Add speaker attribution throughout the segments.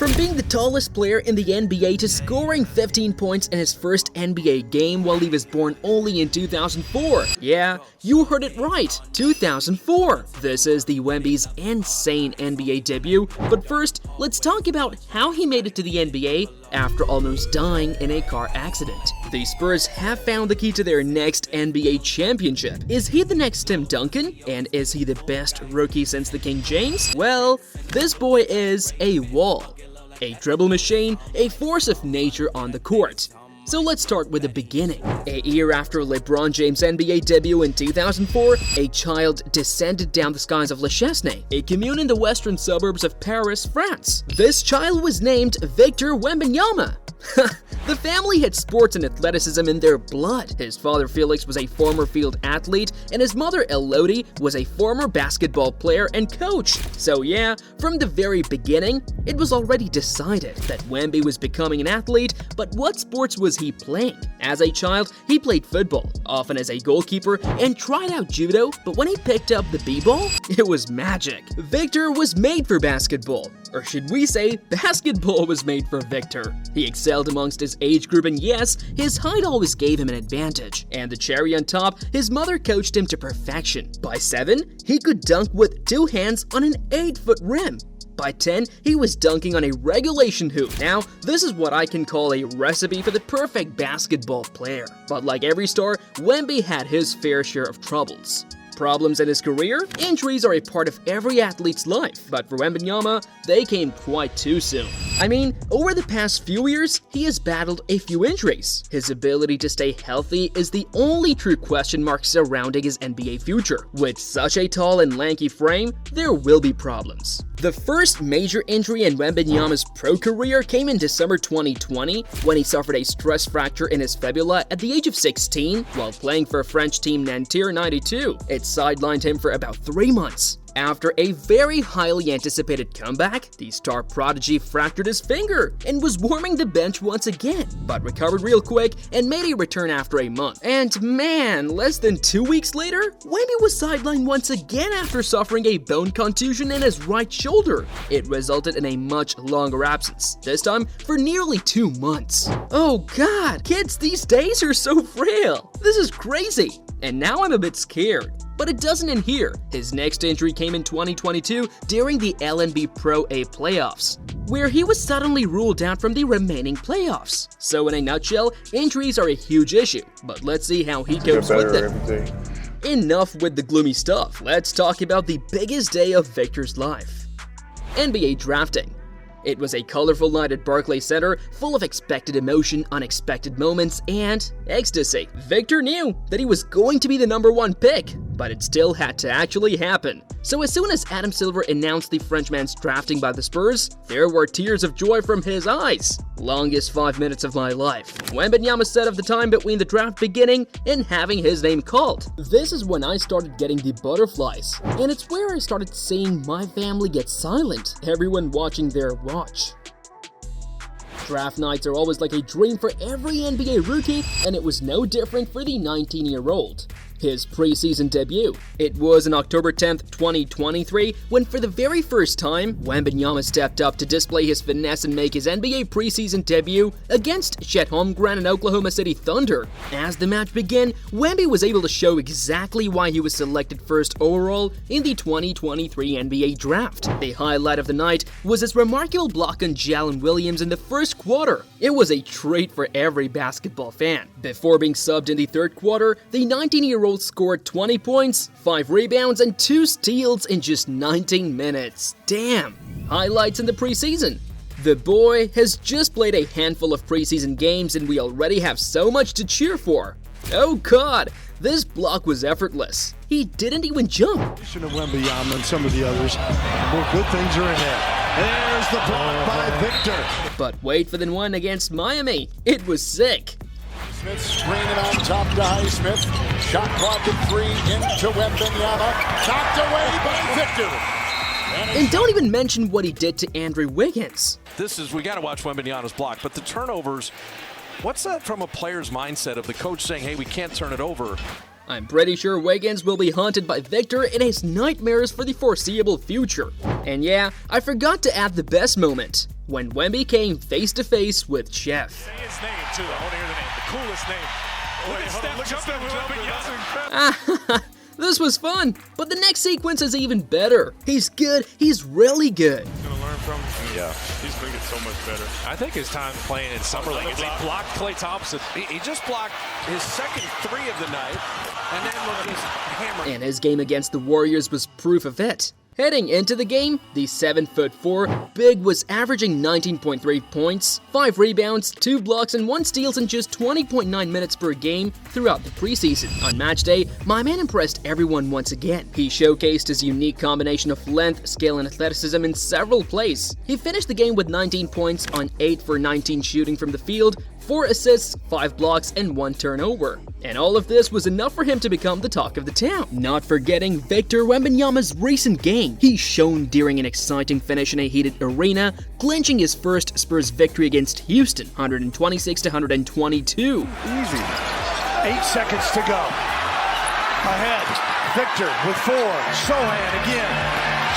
Speaker 1: From being the tallest player in the NBA to scoring 15 points in his first NBA game while he was born only in 2004. Yeah, you heard it right, 2004. This is the Wemby's insane NBA debut, but first, let's talk about how he made it to the NBA after almost dying in a car accident. The Spurs have found the key to their next NBA championship. Is he the next Tim Duncan? And is he the best rookie since the King James? Well, this boy is a wall. A dribble machine, a force of nature on the court. So let's start with the beginning. A year after LeBron James' NBA debut in 2004, a child descended down the skies of Le Chesnay, a commune in the western suburbs of Paris, France. This child was named Victor Wembanyama. The family had sports and athleticism in their blood. His father Felix was a former field athlete, and his mother Elodie was a former basketball player and coach. So yeah, from the very beginning, it was already decided that Wemby was becoming an athlete, but what sports was he playing? As a child, he played football, often as a goalkeeper, and tried out judo, but when he picked up the b-ball, it was magic. Victor was made for basketball. Or should we say, basketball was made for Victor. He excelled amongst his age group, and yes, his height always gave him an advantage. And the cherry on top, his mother coached him to perfection. By 7, he could dunk with 2 hands on an 8-foot rim. By 10, he was dunking on a regulation hoop. Now, this is what I can call a recipe for the perfect basketball player. But like every star, Wemby had his fair share of troubles. Problems in his career? Injuries are a part of every athlete's life, but for Wembanyama, they came quite too soon. I mean, over the past few years, he has battled a few injuries. His ability to stay healthy is the only true question mark surrounding his NBA future. With such a tall and lanky frame, there will be problems. The first major injury in Wembanyama's pro career came in December 2020 when he suffered a stress fracture in his fibula at the age of 16 while playing for French team Nanterre 92. It sidelined him for about 3 months. After a very highly anticipated comeback, the star prodigy fractured his finger and was warming the bench once again, but recovered real quick and made a return after a month. And man, less than 2 weeks later, Wemby was sidelined once again after suffering a bone contusion in his right shoulder. It resulted in a much longer absence, this time for nearly 2 months. Oh god, kids these days are so frail. This is crazy. And now I'm a bit scared. But it doesn't end here. His next injury came in 2022 during the LNB Pro A playoffs, where he was suddenly ruled out from the remaining playoffs. So in a nutshell, injuries are a huge issue, but let's see how he copes with them. Enough with the gloomy stuff, let's talk about the biggest day of Victor's life. NBA drafting. It was a colorful night at Barclays Center, full of expected emotion, unexpected moments, and ecstasy. Victor knew that he was going to be the #1 pick, but it still had to actually happen. So as soon as Adam Silver announced the Frenchman's drafting by the Spurs, there were tears of joy from his eyes. Longest 5 minutes of my life. Wembanyama said of the time between the draft beginning and having his name called. This is when I started getting the butterflies, and it's where I started seeing my family get silent, everyone watching their watch. Draft nights are always like a dream for every NBA rookie, and it was no different for the 19-year-old. His preseason debut. It was on October 10th, 2023, when for the very first time, Wembanyama stepped up to display his finesse and make his NBA preseason debut against Chet Holmgren and Oklahoma City Thunder. As the match began, Wemby was able to show exactly why he was selected first overall in the 2023 NBA Draft. The highlight of the night was his remarkable block on Jalen Williams in the first quarter. It was a treat for every basketball fan. Before being subbed in the third quarter, the 19-year-old scored 20 points, 5 rebounds, and 2 steals in just 19 minutes. Damn! Highlights in the preseason. The boy has just played a handful of preseason games and we already have so much to cheer for. Oh god, this block was effortless. He didn't even jump.
Speaker 2: Wembanyama and some of the others. Well, good things are ahead. There's the block by Victor.
Speaker 1: But wait for the one against Miami. It was sick.
Speaker 3: Smith screening on top to Highsmith. Shot clock at 3 into Wembanyama. Knocked away by Victor.
Speaker 1: And don't even mention what he did to Andrew Wiggins.
Speaker 4: We got to watch Wembanyama's block, but the turnovers, what's that from a player's mindset of the coach saying, hey, we can't turn it over?
Speaker 1: I'm pretty sure Wiggins will be haunted by Victor in his nightmares for the foreseeable future. And yeah, I forgot to add the best moment. when Wemby came face-to-face with Chef.
Speaker 5: Say his name, too. I want to hear the name. The coolest name. Look at Steph jumping with Wembanyama.
Speaker 1: That's incredible. This was fun, but the next sequence is even better. He's good. He's really good.
Speaker 5: Gonna learn from him. Yeah. He's gonna get so much better. I think his time playing in Summer League is he blocked Klay Thompson.
Speaker 4: He just blocked his second 3 of the night, and then look, he's hammering.
Speaker 1: And his game against the Warriors was proof of it. Heading into the game, the 7'4" big was averaging 19.3 points, 5 rebounds, 2 blocks, and 1 steals in just 20.9 minutes per game throughout the preseason. On match day, my man impressed everyone once again. He showcased his unique combination of length, skill, and athleticism in several plays. He finished the game with 19 points on 8 for 19 shooting from the field, 4 assists, 5 blocks, and 1 turnover. And all of this was enough for him to become the talk of the town. Not forgetting Victor Wembanyama's recent game. He shone during an exciting finish in a heated arena, clinching his first Spurs victory against Houston, 126-122.
Speaker 2: Easy. 8 seconds to go. Ahead. Victor with 4. Sohan again.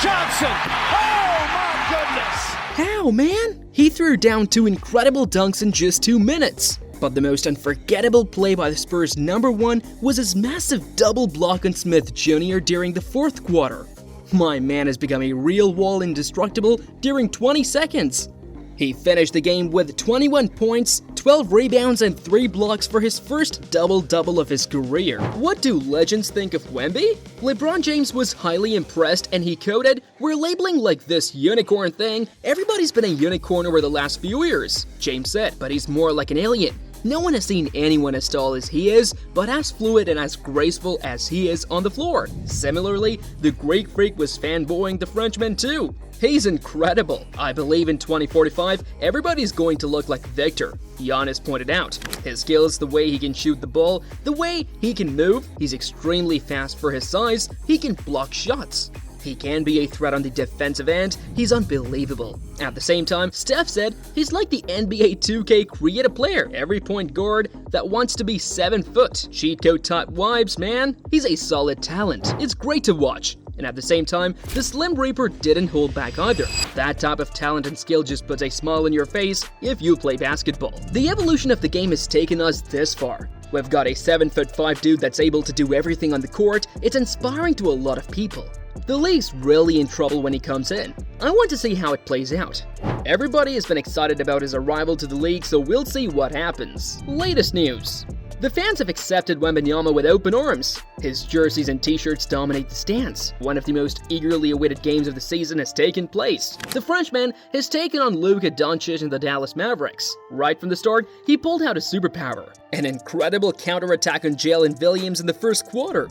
Speaker 2: Johnson. Oh my goodness.
Speaker 1: How, man? He threw down 2 incredible dunks in just 2 minutes. But the most unforgettable play by the Spurs' number 1 was his massive double block on Smith Jr. during the 4th quarter. My man has become a real wall indestructible during 20 seconds. He finished the game with 21 points, 12 rebounds, and 3 blocks for his first double-double of his career. What do legends think of Wemby? LeBron James was highly impressed and he quoted, "We're labeling like this unicorn thing. Everybody's been a unicorn over the last few years," James said, but he's more like an alien. No one has seen anyone as tall as he is, but as fluid and as graceful as he is on the floor. Similarly, the Greek Freak was fanboying the Frenchman too. He's incredible. I believe in 2045, everybody's going to look like Victor, Giannis pointed out. His skills, the way he can shoot the ball, the way he can move, he's extremely fast for his size, he can block shots. He can be a threat on the defensive end, he's unbelievable. At the same time, Steph said he's like the NBA 2K creative player, every point guard that wants to be 7 foot. Cheat code type vibes, man. He's a solid talent. It's great to watch. And at the same time, the Slim Reaper didn't hold back either. That type of talent and skill just puts a smile on your face if you play basketball. The evolution of the game has taken us this far. We've got a 7'5" dude that's able to do everything on the court. It's inspiring to a lot of people. The league's really in trouble when he comes in. I want to see how it plays out. Everybody has been excited about his arrival to the league, so we'll see what happens. Latest news. The fans have accepted Wembanyama with open arms. His jerseys and t-shirts dominate the stands. One of the most eagerly awaited games of the season has taken place. The Frenchman has taken on Luka Doncic and the Dallas Mavericks. Right from the start, he pulled out a superpower. An incredible counterattack on Jalen Williams in the first quarter.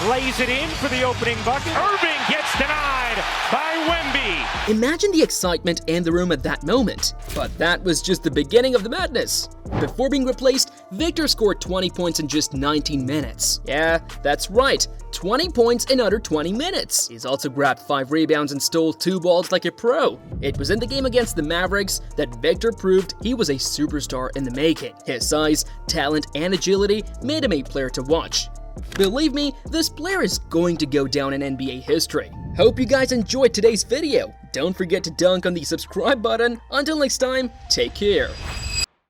Speaker 6: Lays it in for the opening bucket. Irving gets denied by Wemby.
Speaker 1: Imagine the excitement in the room at that moment. But that was just the beginning of the madness. Before being replaced, Victor scored 20 points in just 19 minutes. Yeah, that's right, 20 points in under 20 minutes. He's also grabbed 5 rebounds and stole 2 balls like a pro. It was in the game against the Mavericks that Victor proved he was a superstar in the making. His size, talent, and agility made him a player to watch. Believe me, this player is going to go down in NBA history. Hope you guys enjoyed today's video. Don't forget to dunk on the subscribe button. Until next time, take care.